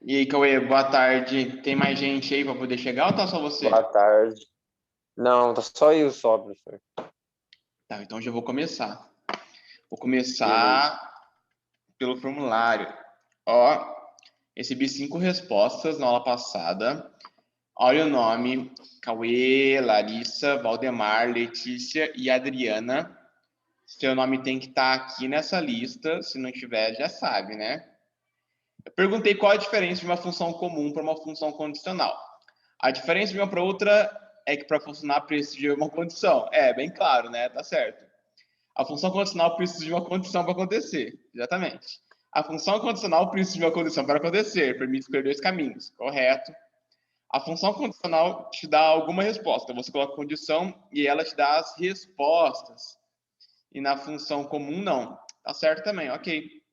E aí, Cauê, boa tarde. Tem mais gente aí para poder chegar ou tá só você? Boa tarde. Não, tá só eu só, professor. Tá, então já vou começar. Vou Beleza. começar pelo formulário. Ó, recebi 5 respostas na aula passada. Olha o nome: Cauê, Larissa, Valdemar, Letícia e Adriana. Seu nome tem que estar aqui nessa lista. Se não tiver, já sabe, né? Eu perguntei qual a diferença de uma função comum para uma função condicional. A diferença de uma para outra é que para funcionar precisa de uma condição. É, bem claro, né? Tá certo. A função condicional precisa de uma condição para acontecer. Exatamente. A função condicional precisa de uma condição para acontecer. Permite escolher dois caminhos. Correto. A função condicional te dá alguma resposta. Você coloca a condição e ela te dá as respostas. E na função comum, não. Tá certo também, ok.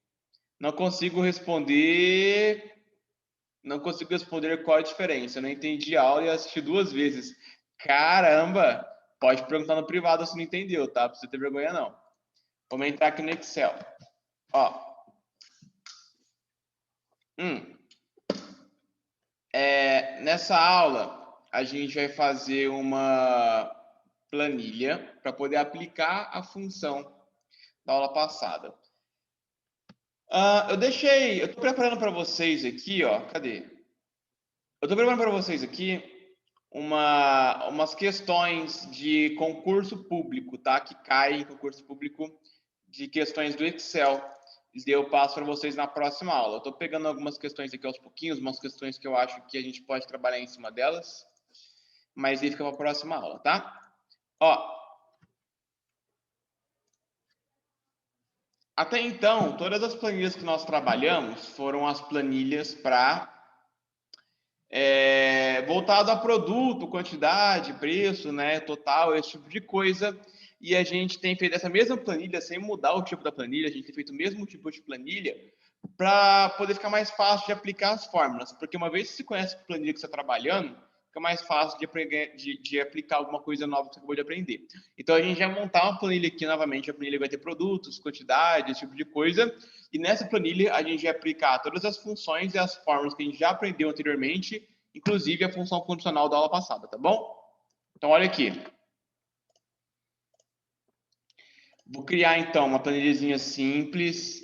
Não consigo responder. Não consigo responder qual a diferença. Eu não entendi a aula e assisti 2 vezes. Caramba! Pode perguntar no privado se não entendeu, tá? Não precisa ter vergonha, não. Vamos entrar aqui no Excel. Ó. Nessa aula, a gente vai fazer uma planilha para poder aplicar a função da aula passada. Eu estou preparando para vocês aqui, ó. Cadê? Eu estou preparando para vocês aqui umas questões de concurso público, tá? Que cai em concurso público de questões do Excel. E eu passo para vocês na próxima aula. Eu estou pegando algumas questões aqui aos pouquinhos, umas questões que eu acho que a gente pode trabalhar em cima delas, mas aí fica para a próxima aula, tá? Ó, até então, todas as planilhas que nós trabalhamos foram as planilhas para voltado a produto, quantidade, preço, né, total, esse tipo de coisa. E a gente tem feito essa mesma planilha sem mudar o tipo da planilha, a gente tem feito o mesmo tipo de planilha para poder ficar mais fácil de aplicar as fórmulas, porque uma vez que você conhece a planilha que você está trabalhando, fica mais fácil de aplicar alguma coisa nova que você acabou de aprender. Então a gente vai montar uma planilha aqui novamente, a planilha vai ter produtos, quantidade, esse tipo de coisa, e nessa planilha a gente vai aplicar todas as funções e as fórmulas que a gente já aprendeu anteriormente, inclusive a função condicional da aula passada, tá bom? Então olha aqui. Vou criar então uma planilhazinha simples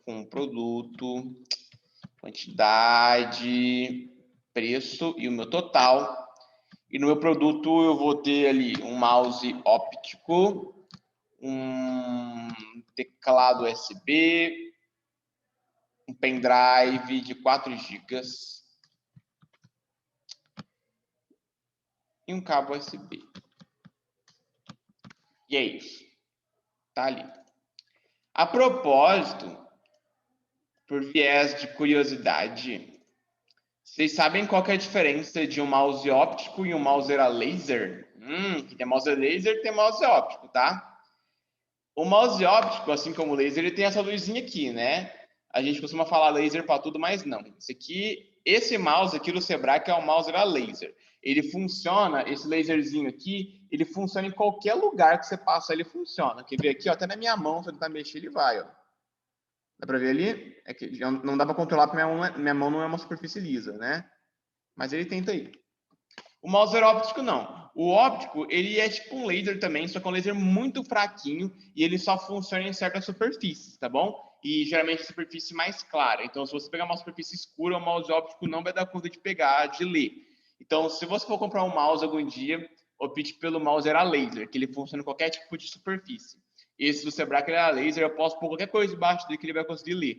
com produto, quantidade, preço e o meu total. E no meu produto eu vou ter ali um mouse óptico, um teclado USB, um pendrive de 4 GB e um cabo USB. E é isso. Tá ali. A propósito, por viés de curiosidade, vocês sabem qual que é a diferença de um mouse óptico e um mouse a laser? Tem mouse a laser e tem mouse óptico, tá? O mouse óptico, assim como o laser, ele tem essa luzinha aqui, né? A gente costuma falar laser para tudo, mas não. Esse mouse aqui do Sebrae é o mouse a laser. Ele funciona, esse laserzinho aqui, ele funciona em qualquer lugar que você passa, ele funciona. Quer ver aqui, ó, até na minha mão, se eu tentar mexer, ele vai, ó. Dá para ver ali? É que não dá para controlar porque minha mão não é uma superfície lisa, né? Mas ele tenta aí. O mouse óptico não. O óptico, ele é tipo um laser também, só que é um laser muito fraquinho e ele só funciona em certas superfícies, tá bom? E geralmente superfície mais clara. Então, se você pegar uma superfície escura, o mouse óptico não vai dar conta de pegar, de ler. Então, se você for comprar um mouse algum dia, opte pelo mouse a laser, que ele funciona em qualquer tipo de superfície. Esse do Sebrae, ele era laser, eu posso pôr qualquer coisa debaixo dele que ele vai conseguir ler.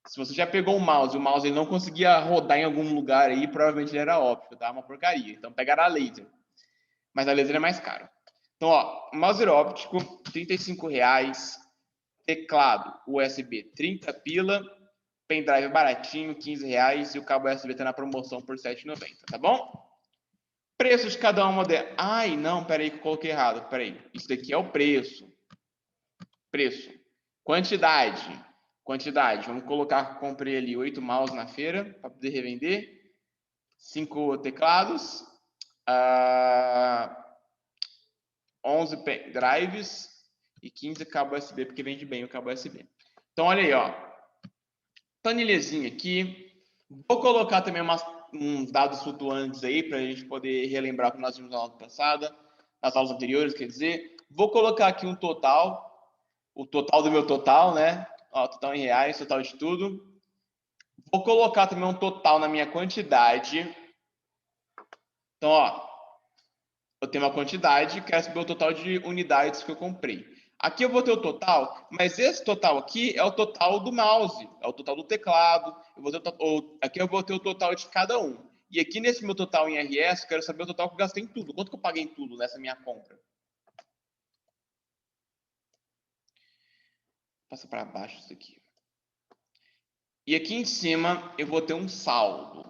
Se você já pegou o mouse ele não conseguia rodar em algum lugar aí, provavelmente ele era óptico, tá? Uma porcaria. Então pegará a laser. Mas a laser é mais caro. Então, ó, mouse óptico, R$35. Teclado USB, 30 pila. Pendrive baratinho, R$15. E o cabo USB tá na promoção por R$7,90, tá bom? Preço de cada uma delas. Ai, não, peraí que eu coloquei errado. Peraí. Isso daqui é o preço. Preço. Quantidade. Quantidade. Vamos colocar que comprei ali 8 mouse na feira para poder revender. 5 teclados. 11 drives e 15 cabo USB, porque vende bem o cabo USB. Então, olha aí, ó. planilhazinha aqui. Vou colocar também uns dados flutuantes aí para a gente poder relembrar o que nós vimos na aula passada, nas aulas anteriores, quer dizer. Vou colocar aqui um total, o total do meu total, né? Ó, total em reais, total de tudo. Vou colocar também um total na minha quantidade. Então, ó, eu tenho uma quantidade, quero saber o total de unidades que eu comprei. Aqui eu vou ter o total, mas esse total aqui é o total do mouse, é o total do teclado. Aqui eu vou ter o total de cada um. E aqui nesse meu total em RS, eu quero saber o total que eu gastei em tudo. Quanto que eu paguei em tudo nessa minha compra? Passa para baixo isso aqui. E aqui em cima eu vou ter um saldo.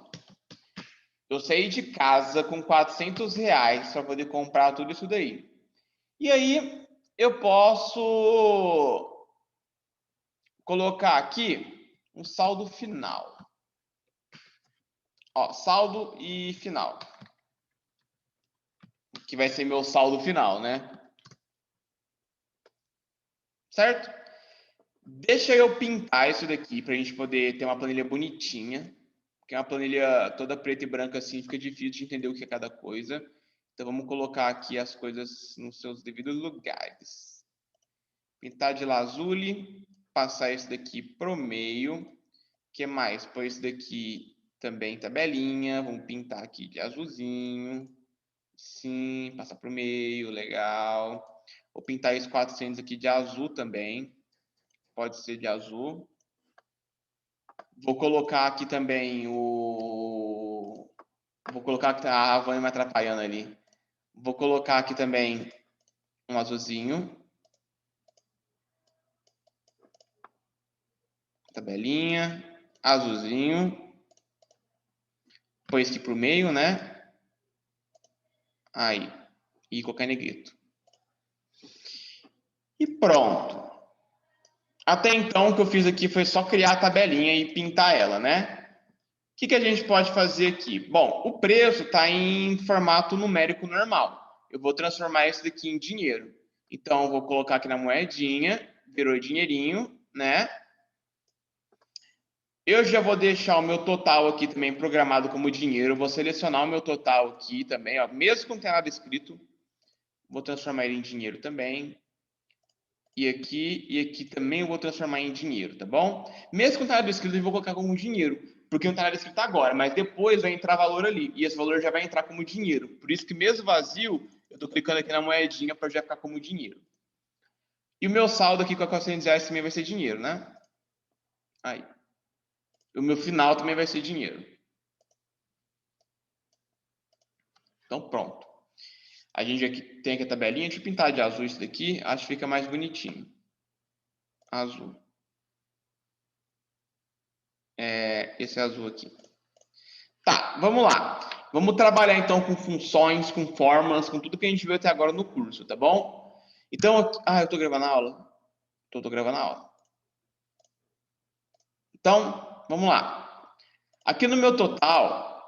Eu saí de casa com R$400 para poder comprar tudo isso daí. E aí eu posso colocar aqui um saldo final. Ó, saldo e final. Que vai ser meu saldo final, né? Certo? Deixa eu pintar isso daqui para a gente poder ter uma planilha bonitinha. Porque uma planilha toda preta e branca assim fica difícil de entender o que é cada coisa. Então vamos colocar aqui as coisas nos seus devidos lugares. Pintar de lazuli, passar esse daqui pro meio. O que mais? Pôr esse daqui também tabelinha. Vamos pintar aqui de azulzinho. Sim, passar pro meio, legal. Vou pintar esse 400 aqui de azul também. Pode ser de azul. Vou colocar aqui também o... Vou colocar aqui... A Havana me atrapalhando ali. Vou colocar aqui também um azulzinho. Tabelinha. Azulzinho. Põe esse aqui pro meio, né? Aí. E colocar em negrito. E pronto. Até então, o que eu fiz aqui foi só criar a tabelinha e pintar ela, né? O que a gente pode fazer aqui? Bom, o preço está em formato numérico normal. Eu vou transformar isso daqui em dinheiro. Então, eu vou colocar aqui na moedinha, virou dinheirinho, né? Eu já vou deixar o meu total aqui também programado como dinheiro. Vou selecionar o meu total aqui também, ó. Mesmo que não tenha nada escrito, vou transformar ele em dinheiro também. E aqui também eu vou transformar em dinheiro, tá bom? Mesmo que não tenha nada escrito, eu vou colocar como dinheiro. Porque não está nada escrito agora, mas depois vai entrar valor ali. E esse valor já vai entrar como dinheiro. Por isso que mesmo vazio, eu estou clicando aqui na moedinha para já ficar como dinheiro. E o meu saldo aqui com R$400 também vai ser dinheiro, né? Aí. O meu final também vai ser dinheiro. Então, pronto. A gente aqui tem aqui a tabelinha. Deixa eu pintar de azul isso daqui. Acho que fica mais bonitinho. Azul. Esse azul aqui. Tá, vamos lá. Vamos trabalhar então com funções, com fórmulas, com tudo que a gente viu até agora no curso, tá bom? Então, eu tô gravando a aula? Tô gravando a aula. Então, vamos lá. Aqui no meu total,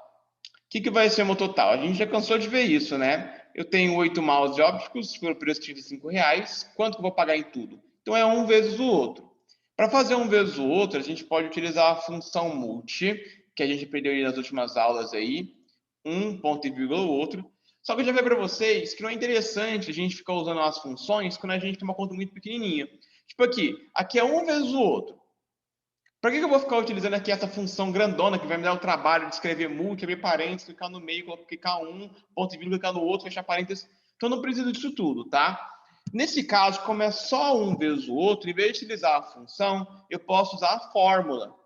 o que vai ser o meu total? A gente já cansou de ver isso, né? Eu tenho 8 mouse ópticos por preço de R$35. Quanto que eu vou pagar em tudo? Então, é um vezes o outro. Para fazer um vezes o outro, a gente pode utilizar a função multi, que a gente aprendeu nas últimas aulas aí, um ponto e vírgula o outro. Só que eu já falei para vocês que não é interessante a gente ficar usando as funções quando a gente tem uma conta muito pequenininha. Tipo aqui é um vezes o outro. Para que eu vou ficar utilizando aqui essa função grandona que vai me dar o trabalho de escrever multi, abrir parênteses, clicar no meio, clicar um, ponto e vírgula, clicar no outro, fechar parênteses? Então não preciso disso tudo, tá? Nesse caso, como é só um vezes o outro, em vez de utilizar a função, eu posso usar a fórmula.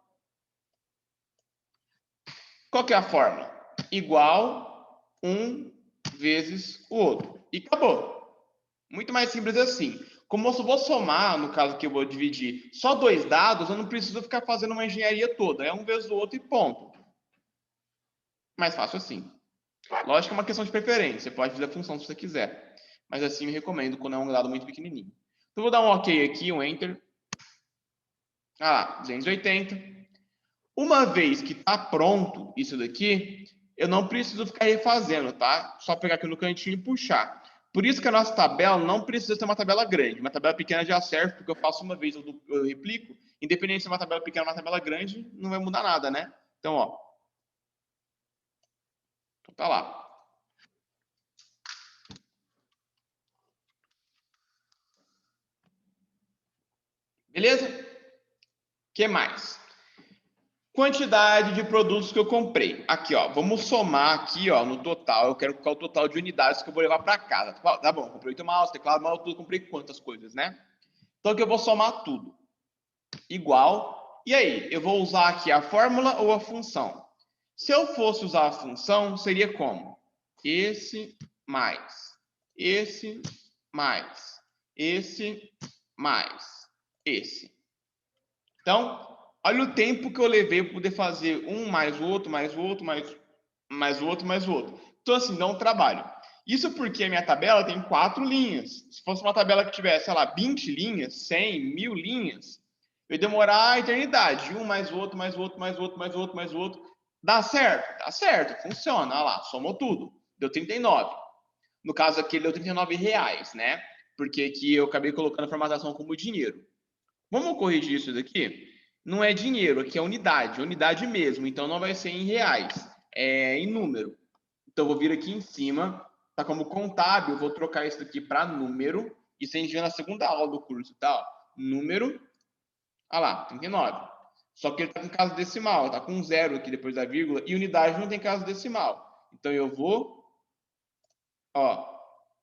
Qual que é a fórmula? Igual um vezes o outro. E acabou. Muito mais simples assim. Como eu só vou somar, no caso que eu vou dividir só 2 dados, eu não preciso ficar fazendo uma engenharia toda. É um vezes o outro e ponto. Mais fácil assim. Lógico que é uma questão de preferência. Você pode fazer a função se você quiser. Mas assim eu recomendo quando é um dado muito pequenininho. Então, vou dar um OK aqui, um Enter. 280. Uma vez que está pronto isso daqui, eu não preciso ficar refazendo, tá? Só pegar aqui no cantinho e puxar. Por isso que a nossa tabela não precisa ser uma tabela grande. Uma tabela pequena já serve, porque eu faço uma vez, eu replico. Independente se é uma tabela pequena ou uma tabela grande, não vai mudar nada, né? Então, ó. Tá lá. Beleza? O que mais? Quantidade de produtos que eu comprei. Aqui, ó, vamos somar aqui, ó, no total. Eu quero colocar o total de unidades que eu vou levar para casa. Tá bom, comprei 8 mouse, teclado, mouse, tudo, comprei quantas coisas, né? Então aqui eu vou somar tudo. Igual. E aí, eu vou usar aqui a fórmula ou a função? Se eu fosse usar a função, seria como? Esse mais esse mais esse mais esse. Então, olha o tempo que eu levei para poder fazer um mais o outro, mais o outro, mais o outro, mais o outro. Então, assim, dá um trabalho. Isso porque a minha tabela tem 4 linhas. Se fosse uma tabela que tivesse, sei lá, 20 linhas, 100, 1000 linhas, eu ia demorar a eternidade. Um mais o outro, mais o outro, mais o outro, mais o outro, mais o outro. Dá certo? Dá certo, funciona. Olha lá, somou tudo. Deu 39. No caso aqui, deu R$39, né? Porque aqui eu acabei colocando a formatação como dinheiro. Vamos corrigir isso daqui? Não é dinheiro, aqui é unidade, unidade mesmo. Então não vai ser em reais, é em número. Então eu vou vir aqui em cima, tá como contábil, vou trocar isso aqui para número. Isso a gente vê na segunda aula do curso, tá? Número, olha lá, 39. Só que ele tá com caso decimal, tá com 0 aqui depois da vírgula, e unidade não tem caso decimal. Então eu vou, ó,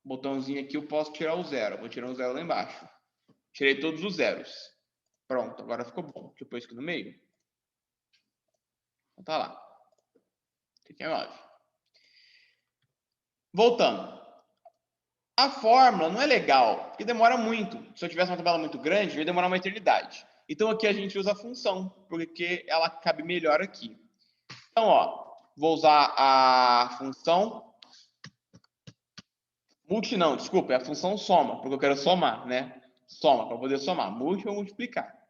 botãozinho aqui, eu posso tirar o 0. Vou tirar o 0 lá embaixo. Tirei todos os zeros. Pronto, agora ficou bom. Deixa eu pôr isso aqui no meio. Então tá lá. 39. Voltando. A fórmula não é legal, porque demora muito. Se eu tivesse uma tabela muito grande, ia demorar uma eternidade. Então aqui a gente usa a função, porque ela cabe melhor aqui. Então, ó, vou usar a função multi não, desculpa, é a função soma, porque eu quero somar, né? Soma, para poder somar. Multi ou multiplicar.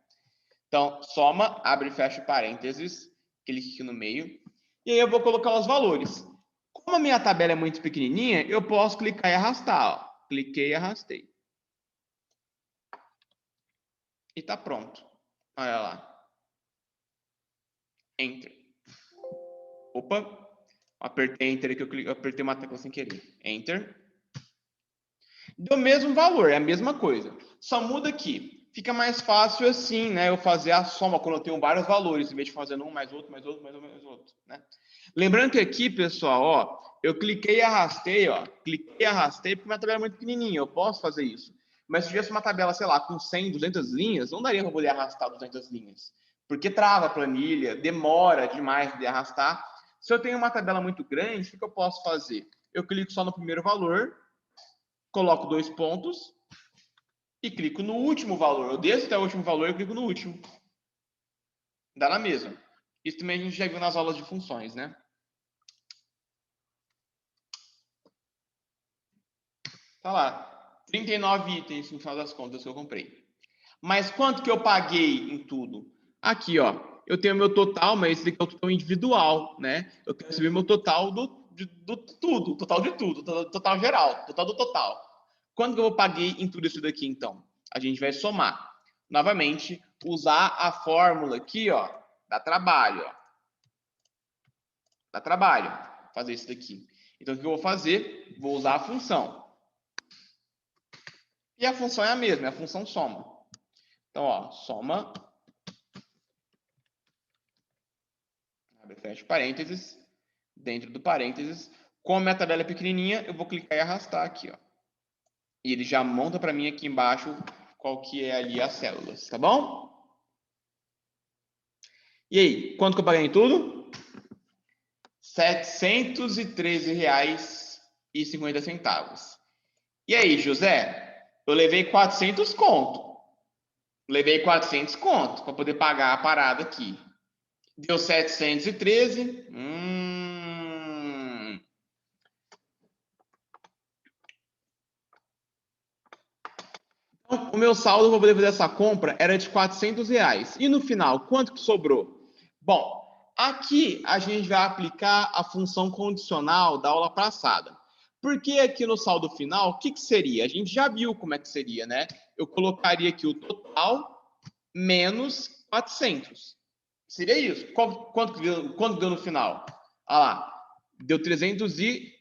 Então, soma, abre e fecha parênteses, clique aqui no meio, e aí eu vou colocar os valores. Como a minha tabela é muito pequenininha, eu posso clicar e arrastar. Ó. Cliquei e arrastei. E tá pronto. Olha lá. Enter. Opa. Apertei Enter aqui, eu apertei uma tecla sem querer. Enter. Deu o mesmo valor, é a mesma coisa. Só muda aqui. Fica mais fácil assim, né? Eu fazer a soma quando eu tenho vários valores, em vez de fazendo um mais outro, mais outro, mais outro, mais outro, né? Lembrando que aqui, pessoal, ó, eu cliquei e arrastei, ó. Cliquei e arrastei porque minha tabela é muito pequenininha, eu posso fazer isso. Mas se tivesse uma tabela, sei lá, com 100, 200 linhas, não daria para poder arrastar 200 linhas. Porque trava a planilha, demora demais de arrastar. Se eu tenho uma tabela muito grande, o que eu posso fazer? Eu clico só no primeiro valor, coloco 2 pontos e clico no último valor. Eu desço até o último valor e clico no último. Dá na mesma. Isso também a gente já viu nas aulas de funções, né? Tá lá. 39 itens no final das contas que eu comprei. Mas quanto que eu paguei em tudo? Aqui, ó. Eu tenho meu total, mas esse aqui é o total individual, né? Eu quero saber meu total do tudo, total de tudo, total geral, total do total. Quanto que eu paguei em tudo isso daqui, então? A gente vai somar. Novamente, usar a fórmula aqui, ó, dá trabalho, ó. Dá trabalho fazer isso daqui. Então, o que eu vou fazer? Vou usar a função. E a função é a mesma, é a função soma. Então, ó, soma, abre e fecha parênteses, dentro do parênteses, como a minha tabela é pequenininha, eu vou clicar e arrastar aqui, ó. E ele já monta para mim aqui embaixo qual que é ali as células, tá bom? E aí, quanto que eu paguei em tudo? R$ 713,50. E aí, José? Eu levei 400 conto. Levei 400 conto para poder pagar a parada aqui. Deu 713. Então, o meu saldo para poder fazer essa compra era de R$400. E no final, quanto que sobrou? Bom, aqui a gente vai aplicar a função condicional da aula passada. Porque aqui no saldo final, o que seria? A gente já viu como é que seria, né? Eu colocaria aqui o total menos 400. Seria isso. Quanto deu no final? Olha lá. Deu 300 e...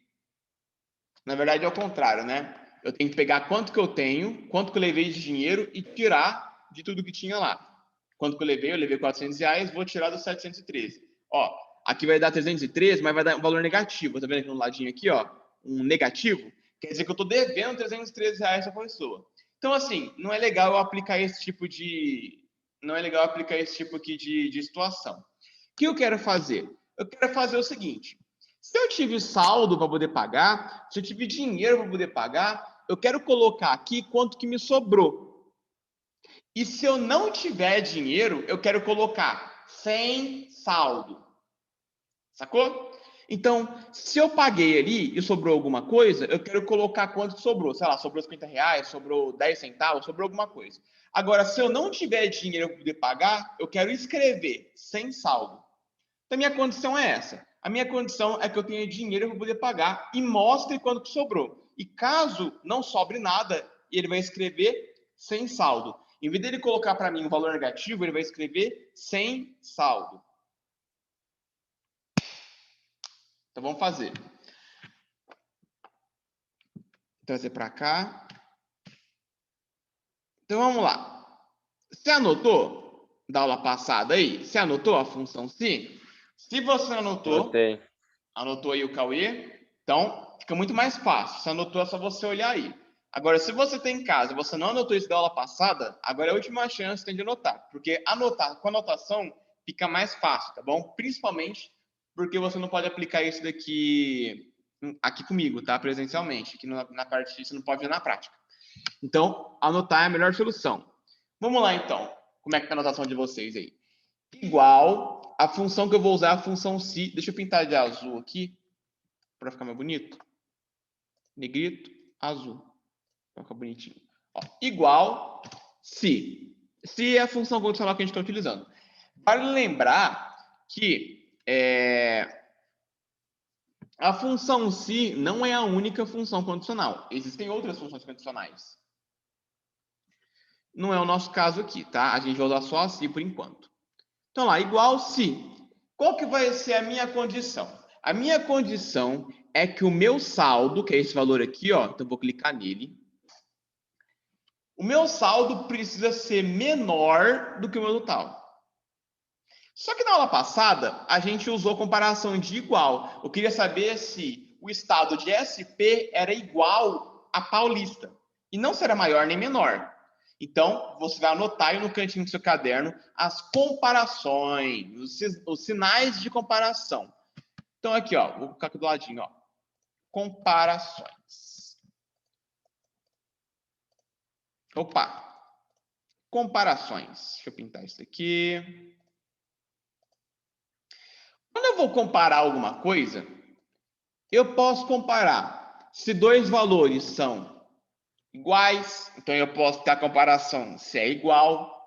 Na verdade, é o contrário, né? Eu tenho que pegar quanto que eu tenho, quanto que eu levei de dinheiro e tirar de tudo que tinha lá. Quanto que eu levei? Eu levei R$400, vou tirar dos 713. Ó, aqui vai dar 313, mas vai dar um valor negativo. Tá vendo aqui no ladinho aqui, ó? Um negativo. Quer dizer que eu tô devendo R$313 a pessoa. Então, assim, não é legal eu aplicar esse tipo de... Não é legal aplicar esse tipo aqui de situação. O que eu quero fazer? Eu quero fazer o seguinte. Se eu tive saldo para poder pagar, se eu tive dinheiro para poder pagar, eu quero colocar aqui quanto que me sobrou. E se eu não tiver dinheiro, eu quero colocar sem saldo. Sacou? Então, se eu paguei ali e sobrou alguma coisa, eu quero colocar quanto que sobrou. Sei lá, sobrou R$50, sobrou 10 centavos, sobrou alguma coisa. Agora, se eu não tiver dinheiro para poder pagar, eu quero escrever sem saldo. Então, a minha condição é essa. A minha condição é que eu tenha dinheiro para poder pagar e mostre quanto que sobrou. E caso não sobre nada, ele vai escrever sem saldo. Em vez dele colocar para mim um valor negativo, ele vai escrever sem saldo. Então, vamos fazer. Trazer para cá. Então, vamos lá. Você anotou da aula passada aí? Você anotou a função sim? Se você anotou, anotou aí o Cauê, então fica muito mais fácil. Se anotou, é só você olhar aí. Agora, se você tem em casa e você não anotou isso da aula passada, agora é a última chance de anotar. Porque anotar com anotação fica mais fácil, tá bom? Principalmente porque você não pode aplicar isso daqui aqui comigo, tá? Presencialmente. Aqui na parte você não pode ver na prática. Então, anotar é a melhor solução. Vamos lá, então. Como é que tá a anotação de vocês aí? Igual a função que eu vou usar é a função se. Deixa eu pintar de azul aqui, para ficar mais bonito. Negrito, azul. Para ficar bonitinho. Ó, igual se. Se é a função condicional que a gente está utilizando. Vale lembrar que a função se não é a única função condicional. Existem outras funções condicionais. Não é o nosso caso aqui, tá? A gente vai usar só a se por enquanto. Então lá, igual se. Qual que vai ser a minha condição? A minha condição é que o meu saldo, que é esse valor aqui, ó, então vou clicar nele. O meu saldo precisa ser menor do que o meu total. Só que na aula passada, a gente usou comparação de igual. Eu queria saber se o estado de SP era igual a paulista. E não será maior nem menor. Então, você vai anotar aí no cantinho do seu caderno as comparações, os sinais de comparação. Então, aqui, ó, vou colocar aqui do ladinho, ó. Comparações. Opa! Comparações. Deixa eu pintar isso aqui. Quando eu vou comparar alguma coisa, eu posso comparar se dois valores são iguais, então eu posso ter a comparação se é igual.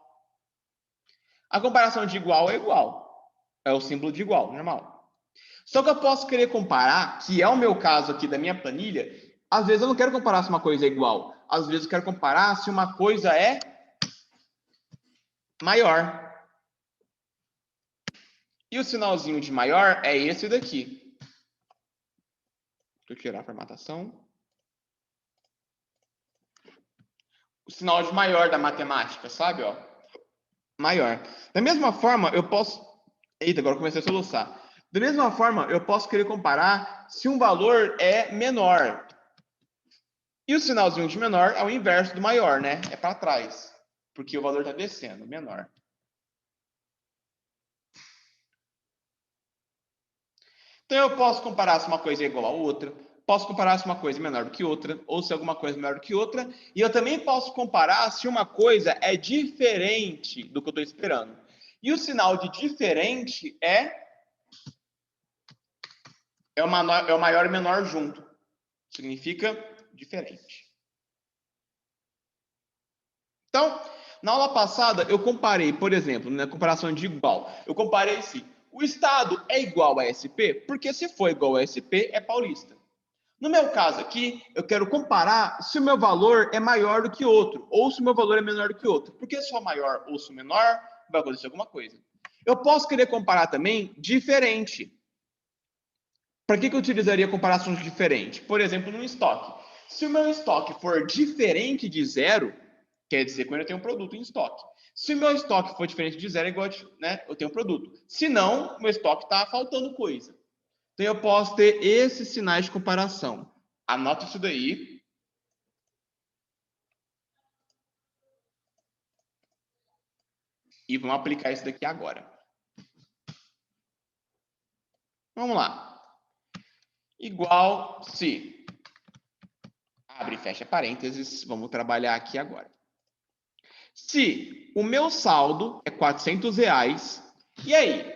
A comparação de igual é igual. É o símbolo de igual, normal. Só que eu posso querer comparar, que é o meu caso aqui da minha planilha, às vezes eu não quero comparar se uma coisa é igual. Às vezes eu quero comparar se uma coisa é maior. E o sinalzinho de maior é esse daqui. Deixa eu tirar a formatação. O sinal de maior da matemática, sabe? Ó, maior. Da mesma forma, eu posso... Eita, agora eu comecei a soluçar. Da mesma forma, eu posso querer comparar se um valor é menor. E o sinalzinho de menor é o inverso do maior, né? É para trás. Porque o valor está descendo, menor. Então, eu posso comparar se uma coisa é igual a outra. Posso comparar se uma coisa é menor do que outra. Ou se alguma coisa é menor do que outra. E eu também posso comparar se uma coisa é diferente do que eu estou esperando. E o sinal de diferente é o maior e menor junto. Significa diferente. Então, na aula passada, eu comparei, por exemplo, na comparação de igual, eu comparei se o estado é igual a SP, porque se for igual a SP, é paulista. No meu caso aqui, eu quero comparar se o meu valor é maior do que outro, ou se o meu valor é menor do que outro. Porque se for maior ou se for menor, vai acontecer alguma coisa. Eu posso querer comparar também diferente. Para que eu utilizaria comparações diferentes? Por exemplo, no estoque. Se o meu estoque for diferente de zero, quer dizer que eu tenho um produto em estoque. Se o meu estoque for diferente de zero, é igual, né, eu tenho um produto. Se não, o meu estoque está faltando coisa. Então, eu posso ter esses sinais de comparação. Anota isso daí. E vamos aplicar isso daqui agora. Vamos lá. Igual se... Abre e fecha parênteses. Vamos trabalhar aqui agora. Se o meu saldo é R$400, e aí?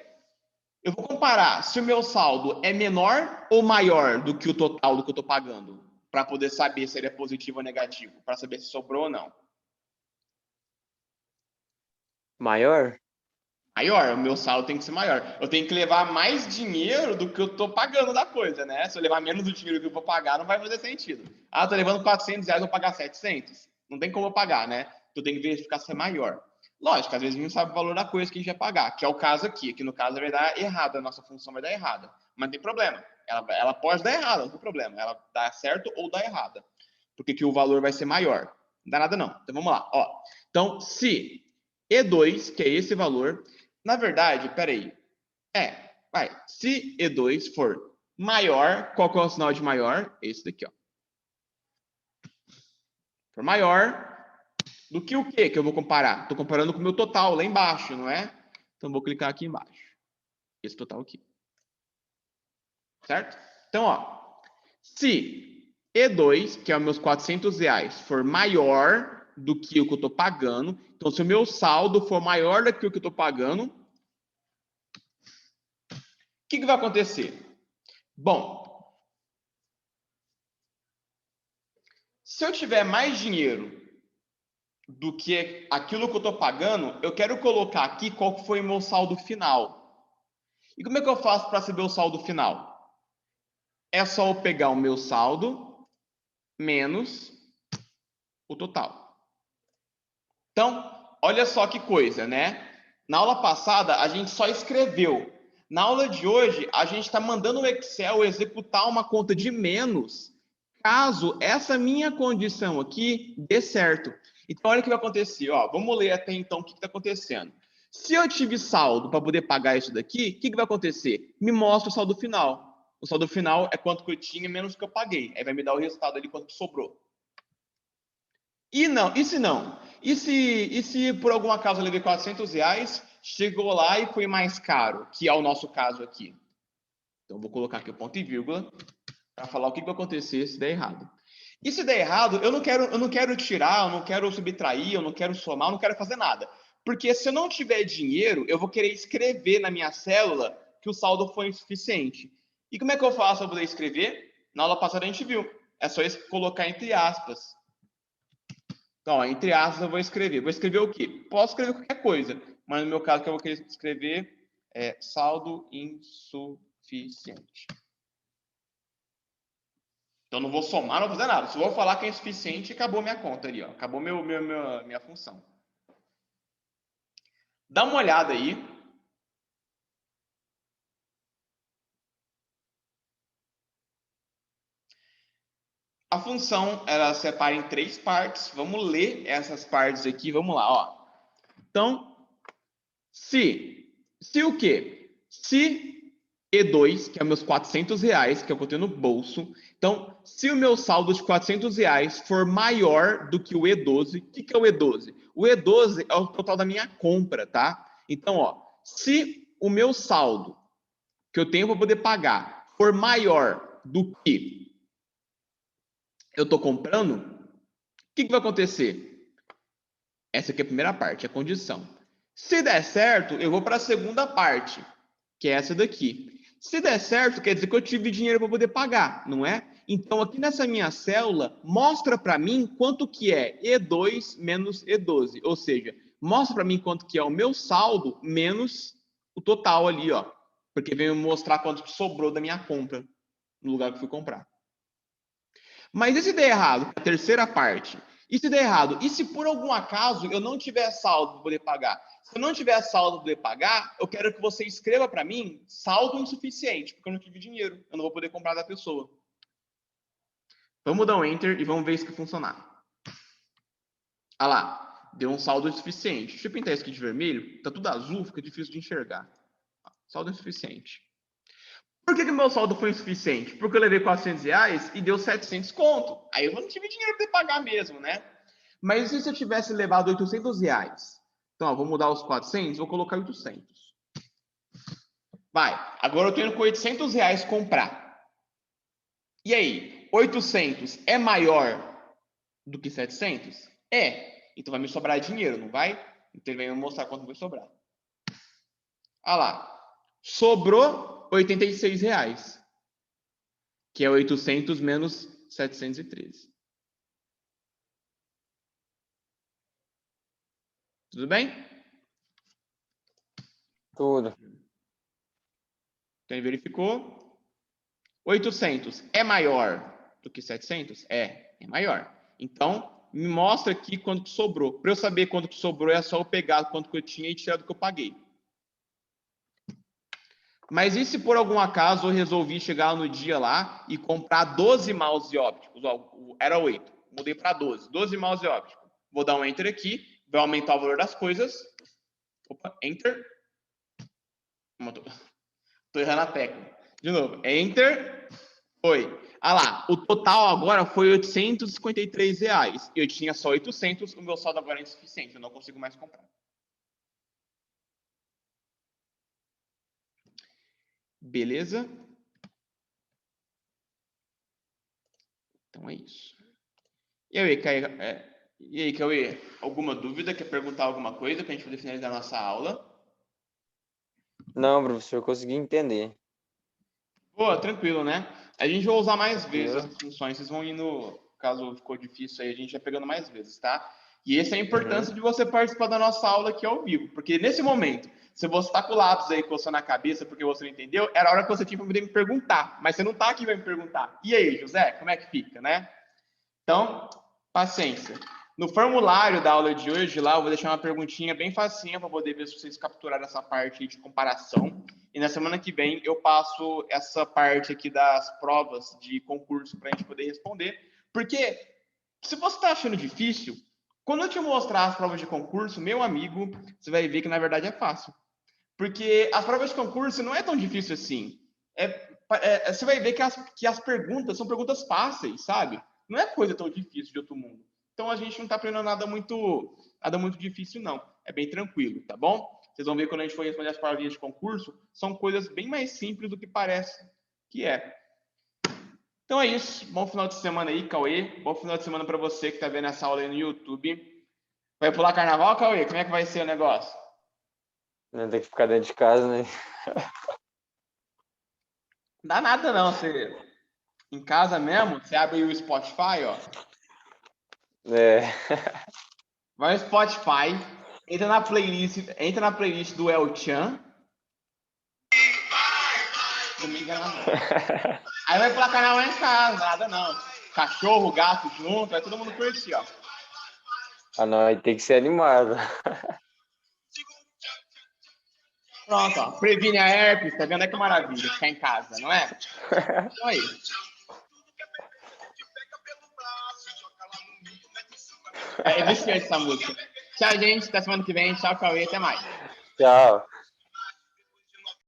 Eu vou comparar se o meu saldo é menor ou maior do que o total do que eu estou pagando, para poder saber se ele é positivo ou negativo, para saber se sobrou ou não. Maior? Maior, o meu saldo tem que ser maior. Eu tenho que levar mais dinheiro do que eu estou pagando da coisa, né? Se eu levar menos do dinheiro que eu vou pagar, não vai fazer sentido. Ah, eu tô levando R$400, eu vou pagar 700. Não tem como eu pagar, né? Então tem que verificar se é maior. Lógico, às vezes a gente não sabe o valor da coisa que a gente vai pagar, que é o caso aqui. Aqui no caso vai dar errado, a nossa função vai dar errada. Mas não tem problema. Ela pode dar errada, não tem problema. Ela dá certo ou dá errada. Porque que o valor vai ser maior. Não dá nada não. Então vamos lá. Ó. Então, se E2, que é esse valor, na verdade, peraí. Vai. Se E2 for maior, qual que é o sinal de maior? Esse daqui, ó. For maior do que o quê que eu vou comparar? Estou comparando com o meu total lá embaixo, não é? Então, vou clicar aqui embaixo. Esse total aqui. Certo? Então, ó. Se E2, que é os meus R$400, for maior do que o que eu estou pagando, então, se o meu saldo for maior do que o que eu estou pagando, o que vai acontecer? Bom, se eu tiver mais dinheiro do que aquilo que eu estou pagando, eu quero colocar aqui qual foi o meu saldo final. E como é que eu faço para saber o saldo final? É só eu pegar o meu saldo menos o total. Então, olha só que coisa, né? Na aula passada, a gente só escreveu. Na aula de hoje, a gente está mandando o Excel executar uma conta de menos, caso essa minha condição aqui dê certo. Então, olha o que vai acontecer. Ó, vamos ler até então o que está acontecendo. Se eu tive saldo para poder pagar isso daqui, o que vai acontecer? Me mostra o saldo final. O saldo final é quanto que eu tinha menos que eu paguei. Aí vai me dar o resultado ali quanto que sobrou. E não, e se não? E se por algum acaso eu levei R$400, chegou lá e foi mais caro, que é o nosso caso aqui. Então, vou colocar aqui o ponto e vírgula para falar o que vai acontecer se der errado. E se der errado, eu não quero tirar, eu não quero subtrair, eu não quero somar, eu não quero fazer nada. Porque se eu não tiver dinheiro, eu vou querer escrever na minha célula que o saldo foi insuficiente. E como é que eu faço para poder escrever? Na aula passada a gente viu. É só colocar entre aspas. Então, ó, entre aspas, eu vou escrever. Vou escrever o quê? Posso escrever qualquer coisa, mas no meu caso, que eu vou querer escrever é saldo insuficiente. Então, não vou somar, não vou fazer nada. Se eu vou falar que é insuficiente, acabou minha conta ali, ó. Acabou minha função. Dá uma olhada aí. A função, ela separa em 3 partes. Vamos ler essas partes aqui. Vamos lá, ó. Então, se o quê? Se E2, que é meus R$400, que é o que eu tenho no bolso. Então, se o meu saldo de R$400 for maior do que o E12, o que é o E12? O E12 é o total da minha compra, tá? Então, ó, se o meu saldo que eu tenho para poder pagar for maior do que eu estou comprando, o que vai acontecer? Essa aqui é a primeira parte, a condição. Se der certo, eu vou para a segunda parte, que é essa daqui. Se der certo, quer dizer que eu tive dinheiro para poder pagar, não é? Então, aqui nessa minha célula, mostra para mim quanto que é E2 menos E12. Ou seja, mostra para mim quanto que é o meu saldo menos o total ali, ó. Porque vem me mostrar quanto que sobrou da minha compra no lugar que eu fui comprar. Mas e se der errado? A terceira parte. E se der errado? E se por algum acaso eu não tiver saldo para poder pagar? Se eu não tiver saldo para poder pagar, eu quero que você escreva para mim saldo insuficiente, porque eu não tive dinheiro. Eu não vou poder comprar da pessoa. Vamos dar um Enter e vamos ver se vai funcionar. Olha lá, deu um saldo insuficiente. Deixa eu pintar isso aqui de vermelho. Tá tudo azul, fica difícil de enxergar. Saldo insuficiente. Por que meu saldo foi insuficiente? Porque eu levei R$400 e deu 700 conto. Aí eu não tive dinheiro para pagar mesmo, né? Mas e se eu tivesse levado R$800? Então, ó, vou mudar os 400, vou colocar 800. Vai, agora eu tô indo com R$800 comprar. E aí, 800 é maior do que 700? É. Então vai me sobrar dinheiro, não vai? Então ele vai me mostrar quanto vai sobrar. Olha lá. Sobrou R$86, que é 800 menos 713. Tudo bem? Tudo. Então ele verificou. 800 é maior do que 700? É maior. Então, me mostra aqui quanto que sobrou. Para eu saber quanto que sobrou, é só eu pegar quanto que eu tinha e tirar do que eu paguei. Mas e se por algum acaso eu resolvi chegar no dia lá e comprar 12 mouse ópticos? Ó, era 8, mudei para 12. 12 mouse ópticos. Vou dar um Enter aqui, vai aumentar o valor das coisas. Opa, Enter. Tô errando a tecla. De novo, Enter. Foi. Ah lá, o total agora foi R$853. Eu tinha só 800, o meu saldo agora é insuficiente, eu não consigo mais comprar. Beleza? Então é isso. E aí, Cauê, alguma dúvida? Quer perguntar alguma coisa para a gente poder finalizar a nossa aula? Não, professor, eu consegui entender. Boa, tranquilo, né? A gente vai usar mais vezes essas funções. Vocês vão indo, caso ficou difícil aí, a gente vai pegando mais vezes, tá? E essa é a importância de você participar da nossa aula aqui ao vivo. Porque nesse momento, se você está com o lápis aí coçando a cabeça porque você não entendeu, era a hora que você tinha para poder me perguntar. Mas você não está aqui para me perguntar. E aí, José, como é que fica, né? Então, paciência. No formulário da aula de hoje, lá, eu vou deixar uma perguntinha bem facinha para poder ver se vocês capturaram essa parte de comparação. E na semana que vem eu passo essa parte aqui das provas de concurso para a gente poder responder. Porque se você está achando difícil, quando eu te mostrar as provas de concurso, meu amigo, você vai ver que na verdade é fácil. Porque as provas de concurso não é tão difícil assim. Você vai ver que as perguntas são perguntas fáceis, sabe? Não é coisa tão difícil de outro mundo. Então a gente não está aprendendo nada muito difícil, não. É bem tranquilo, tá bom? Vocês vão ver quando a gente for responder as provinhas de concurso, são coisas bem mais simples do que parece que é. Então é isso. Bom final de semana aí, Cauê. Bom final de semana para você que está vendo essa aula aí no YouTube. Vai pular carnaval, Cauê? Como é que vai ser o negócio? Não tem que ficar dentro de casa, né? Não dá nada não, você em casa mesmo, você abre o Spotify, ó. É. Vai no Spotify, entra na playlist do El Chan. Domingo é na noite. Aí vai pular carnaval em casa, nada não. Cachorro, gato junto, vai todo mundo curtir, ó. Ah, não, aí tem que ser animado. Pronto, ó. Previne a herpes, tá vendo? É que maravilha ficar em casa, não é? Então é isso. É viciante essa música. Tchau, gente. Até semana que vem. Tchau, Cauê. Até mais. Tchau.